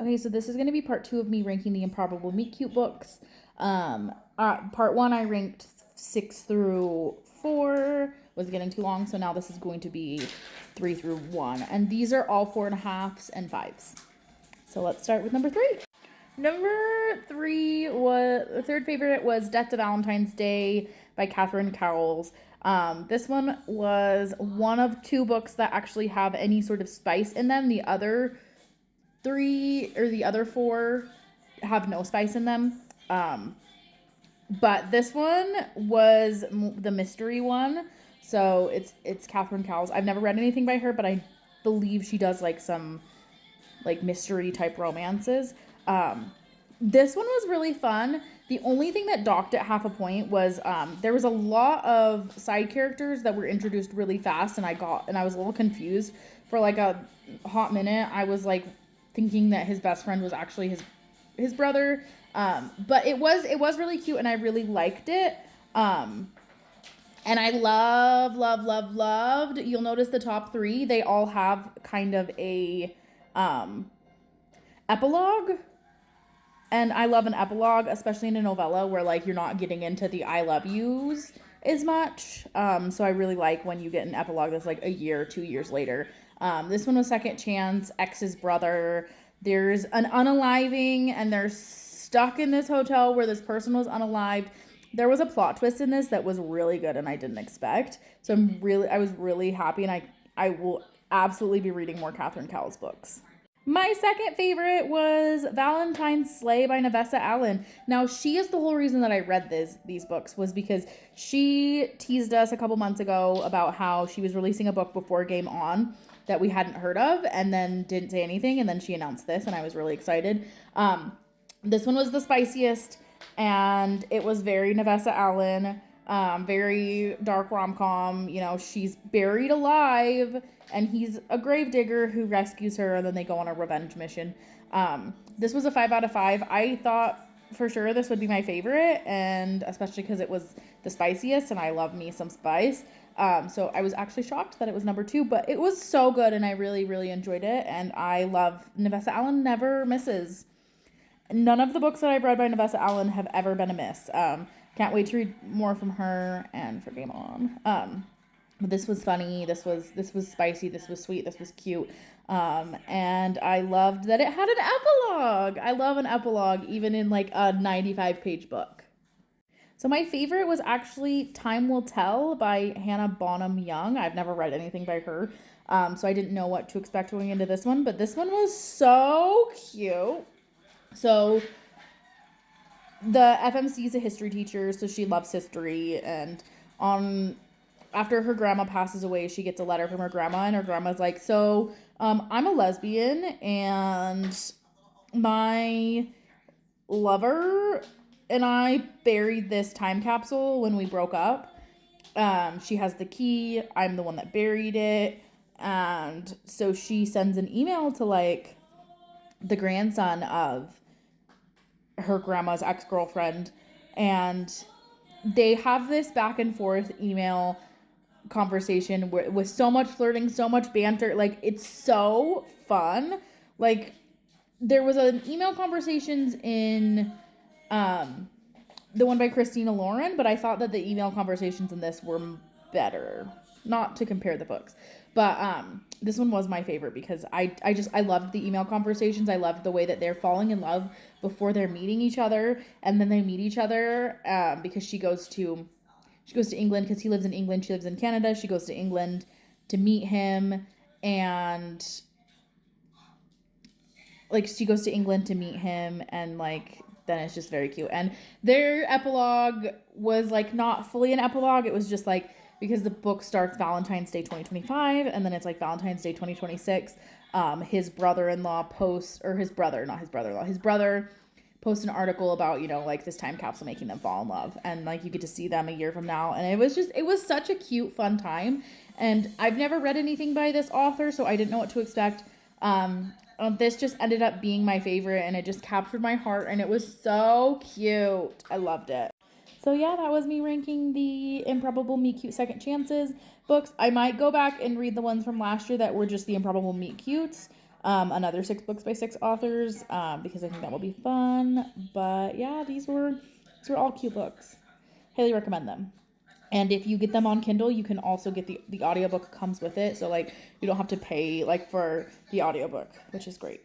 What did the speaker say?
Okay, so this is going to be part 2 of me ranking the Improbable Meet Cute books. Part 1 I ranked 6 through 4, was getting too long, so now this is going to be 3 through 1. And these are all 4.5s and 5s. So let's start with number 3. Number 3 was, the third favorite was Death to Valentine's Day by Catherine Cowles. This one was one of 2 books that actually have any sort of spice in them. The other 4 have no spice in them. But this one was the mystery one. So it's Catherine Cowles. I've never read anything by her, but I believe she does like some like mystery type romances. This one was really fun. The only thing that docked at half a point was there was a lot of side characters that were introduced really fast, and I was a little confused for like a hot minute. I was like thinking that his best friend was actually his brother. But it was really cute, and I really liked it. And I loved. You'll notice the top 3, they all have kind of a epilogue. And I love an epilogue, especially in a novella where like you're not getting into the I love yous as much. So I really like when you get an epilogue that's like a year, 2 years later. This one was Second Chance, X's brother. There's an unaliving, and they're stuck in this hotel where this person was unalived. There was a plot twist in this that was really good and I didn't expect. So I was really happy, and I will absolutely be reading more Catherine Cowles books. My second favorite was Valentine's Sleigh by Novellas Allen. Now, she is the whole reason that I read these books, was because she teased us a couple months ago about how she was releasing a book before Game On that we hadn't heard of, and then didn't say anything, and then she announced this, and I was really excited. This one was the spiciest, and it was very Novellas Allen. Very dark rom-com. You know, she's buried alive, and he's a gravedigger who rescues her, and then they go on a revenge mission. This was a 5 out of 5. I thought for sure this would be my favorite, and especially because it was the spiciest, and I love me some spice. So I was actually shocked that it was number 2, but it was so good, and I really, really enjoyed it, and I love Novellas Allen never misses. None of the books that I've read by Novellas Allen have ever been a miss. Can't wait to read more from her and for Game On. But this was funny. This was spicy. This was sweet. This was cute. And I loved that it had an epilogue. I love an epilogue, even in like a 95-page book. So my favorite was actually Time Will Tell by Hannah Bonham Young. I've never read anything by her, so I didn't know what to expect going into this one. But this one was so cute. So the FMC is a history teacher, so she loves history, and after her grandma passes away, she gets a letter from her grandma, and her grandma's like, so I'm a lesbian, and my lover and I buried this time capsule when we broke up. She has the key, I'm the one that buried it, and so she sends an email to like the grandson of her grandma's ex-girlfriend, and they have this back and forth email conversation with so much flirting, so much banter. Like, it's so fun. Like, there was an email conversations in the one by Christina Lauren, but I thought that the email conversations in this were better. Not to compare the books, but this one was my favorite because I loved the email conversations. I loved the way that they're falling in love before they're meeting each other, and then they meet each other because she goes to England because he lives in England. She lives in Canada. She goes to England to meet him, and like she goes to England to meet him, and like then it's just very cute. And their epilogue was like not fully an epilogue. It was just like, because the book starts Valentine's Day 2025, and then it's like Valentine's Day 2026. His brother-in-law posts an article about, you know, like this time capsule making them fall in love, and like you get to see them a year from now, and it was such a cute, fun time. And I've never read anything by this author, so I didn't know what to expect. This just ended up being my favorite, and it just captured my heart, and it was so cute. I loved it. So yeah, that was me ranking the Improbable Meet Cute Second Chances books. I might go back and read the ones from last year that were just the Improbable Meet Cutes. another 6 books by 6 authors, because I think that will be fun. But yeah, these were all cute books. Highly recommend them. And if you get them on Kindle, you can also get the audiobook comes with it. So like you don't have to pay like for the audiobook, which is great.